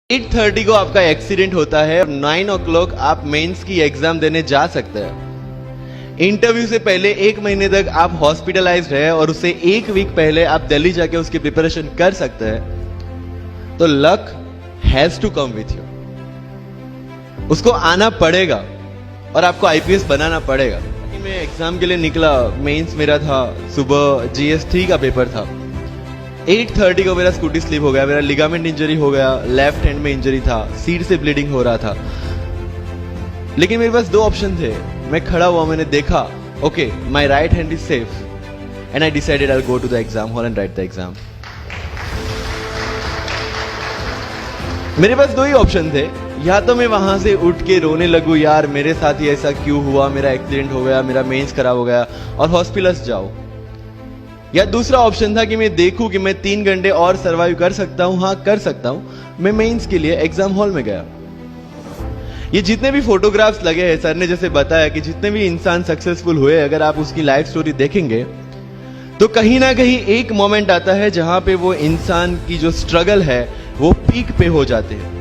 8:30 को आपका एक्सीडेंट होता है और 9 o'clock आप मेंस की एग्जाम देने जा सकते हैं। इंटरव्यू से पहले 1 महीने तक आप हॉस्पिटलाइज्ड है और उससे 1 वीक पहले आप दिल्ली जाके उसकी प्रिपरेशन कर सकते हैं। तो luck has to come with you, उसको आना पड़ेगा और आपको आईपीएस बनाना पड़ेगा। मैं एग्जाम के लिए निकला, मेंस मेरा था, सुबह GS3 का पेपर था। 8:30 को मेरा स्कूटी स्लिप हो गया, मेरा लिगामेंट इंजरी हो गया, लेफ्ट हैंड में इंजरी था, सीट से ब्लीडिंग हो रहा था। लेकिन मेरे पास 2 ऑप्शन थे। मैं खड़ा हुआ, मैंने देखा, okay my right hand is safe and I decided I will go to the exam hall and write the exam. मेरे पास 2 ही ऑप्शन थे, या तो मैं वहां से उठ के रोने लगूं, यार मेरे साथ ही ऐसा क्यों हुआ, मेरा एक्सीडेंट हो गया, मेरा मेंस खराब हो गया और हॉस्पिटल जाओ, या दूसरा ऑप्शन था कि मैं देखूं कि मैं 3 घंटे और सरवाइव कर सकता हूं। हाँ कर सकता हूं। मैं मेंस के लिए एग्जाम हॉल में गया। ये जितने भी फोटोग्राफ्स लगे हैं, सर ने जैसे बताया कि जितने भी इंसान सक्सेसफुल हुए, अगर आप उसकी लाइफ स्टोरी देखेंगे तो कहीं ना कहीं एक मोमेंट आता है जहां पे वो इंसान की जो स्ट्रगल है वो पीक पे हो जाते हैं।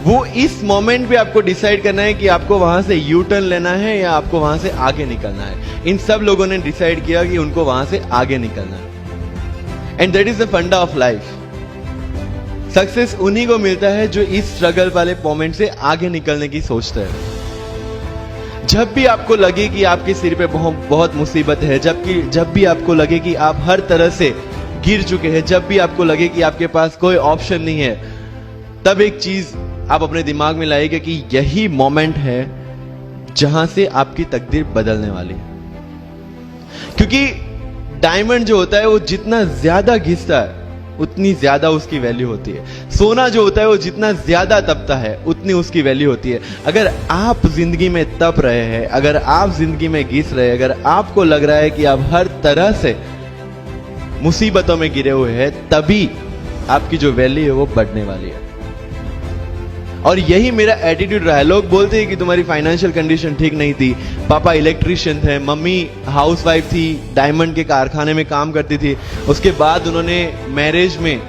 वो इस मोमेंट पे आपको डिसाइड करना है कि आपको वहां से यू टर्न लेना है या आपको वहां से आगे निकलना है। इन सब लोगों ने डिसाइड किया कि उनको वहां से आगे निकलना है। एंड दैट इज द फंडा ऑफ लाइफ। सक्सेस उन्हीं को मिलता है जो इस स्ट्रगल वाले मोमेंट से आगे निकलने की सोचते हैं। जब भी आपको लगे कि आपके सिर पे बहुत मुसीबत है, जब भी आपको लगे कि आप हर तरह से गिर चुके हैं, जब भी आपको लगे कि आपके पास कोई ऑप्शन नहीं है, तब एक चीज आप अपने दिमाग में लाइएगा कि यही मोमेंट है जहां से आपकी तकदीर बदलने वाली है। क्योंकि डायमंड जो होता है वो जितना ज्यादा घिसता है उतनी ज्यादा उसकी वैल्यू होती है। सोना जो होता है वो जितना ज्यादा तपता है उतनी उसकी वैल्यू होती है। अगर आप जिंदगी में तप रहे हैं, अगर आप जिंदगी में घिस रहे हैं, अगर आपको लग रहा है कि आप हर तरह से मुसीबतों में गिरे हुए हैं, तभी आपकी जो वैल्यू है वो बढ़ने वाली है। और यही मेरा एटीट्यूड रहा है। लोग बोलते हैं कि तुम्हारी फाइनेंशियल कंडीशन ठीक नहीं थी, पापा इलेक्ट्रिशियन थे, मम्मी हाउसवाइफ थी, डायमंड के कारखाने में काम करती थी, उसके बाद उन्होंने मैरिज में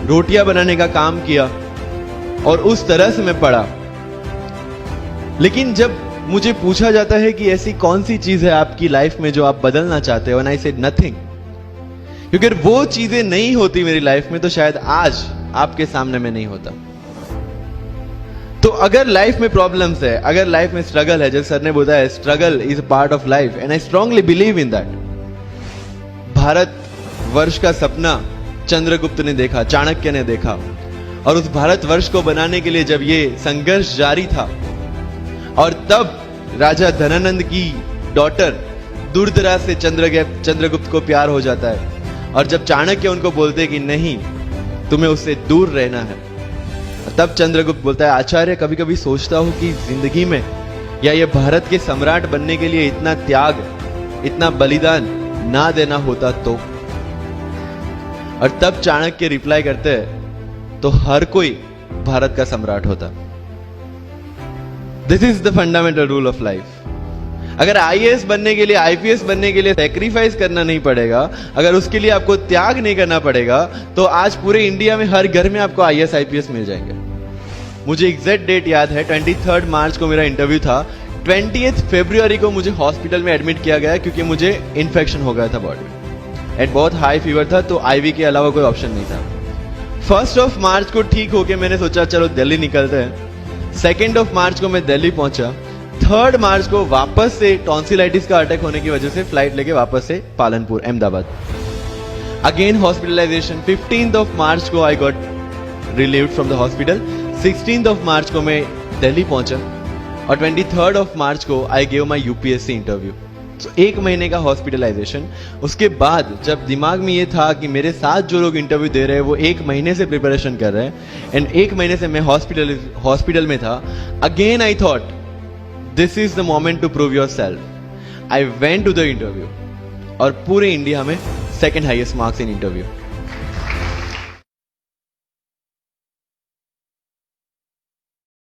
रोटियां बनाने का काम किया और उस तरह से मैं पढ़ा। लेकिन जब मुझे पूछा जाता है कि ऐसी कौन सी चीज है आपकी लाइफ में जो आप बदलना चाहते हो, एंड आई सेड नथिंग। क्योंकि अगर वो चीजें नहीं होती मेरी लाइफ में तो शायद आज आपके सामने में नहीं होता। तो अगर लाइफ में प्रॉब्लम्स है, अगर लाइफ में स्ट्रगल है, जैसे सर ने बताया struggle is a part of life and I strongly believe in that. Bharat वर्ष का सपना चंद्रगुप्त ने देखा, चाणक्य ने देखा, और उस भारत वर्ष को बनाने के लिए जब ये संघर्ष जारी था और तब राजा धनानंद की डॉटर दूरदराज से चंद्रगुप्त को प्यार हो जाता है, और जब चाणक्य उनको बोलते कि नहीं तुम्हें उससे दूर रहना है, तब चंद्रगुप्त बोलता है आचार्य कभी कभी सोचता हूं कि जिंदगी में या ये भारत के सम्राट बनने के लिए इतना त्याग, इतना बलिदान ना देना होता तो। और तब चाणक्य रिप्लाई करते हैं तो हर कोई भारत का सम्राट होता। This is the fundamental rule of life. अगर आईएएस बनने के लिए, आईपीएस बनने के लिए सैक्रिफाइस करना नहीं पड़ेगा, अगर उसके लिए आपको त्याग नहीं करना पड़ेगा, तो आज पूरे इंडिया में हर घर में आपको आईएएस आईपीएस मिल जाएंगे। मुझे एग्जैक्ट डेट याद है, 23 मार्च को मेरा इंटरव्यू था। 20 फरवरी को मुझे हॉस्पिटल में एडमिट किया गया क्योंकि मुझे इन्फेक्शन हो गया था बॉडी में, एंड बहुत हाई फीवर था, तो आईवी के अलावा कोई ऑप्शन नहीं था। 1 मार्च को ठीक होके मैंने सोचा चलो दिल्ली निकलते हैं। 2 मार्च को मैं दिल्ली पहुंचा। 3 मार्च को वापस से टॉन्सिलाइटिस का अटैक होने की वजह से फ्लाइट लेके वापस से पालनपुर, अहमदाबाद, अगेन हॉस्पिटलाइजेशन। 15 मार्च को I got relieved from the hospital. 16 मार्च को मैं दिल्ली पहुंचा और 23 मार्च को I gave my UPSC interview. तो 1 महीने का हॉस्पिटलाइजेशन। उसके बाद जब दिमाग में ये था कि मेरे साथ जो लोग इंटरव्यू दे रहे हैं वो 1 महीने से प्रिपरेशन कर रहे हैं, एंड 1 महीने से मैं हॉस्पिटल में था, again I thought this is the moment to prove yourself. I went to the interview और पूरे इंडिया में 2nd highest marks in interview.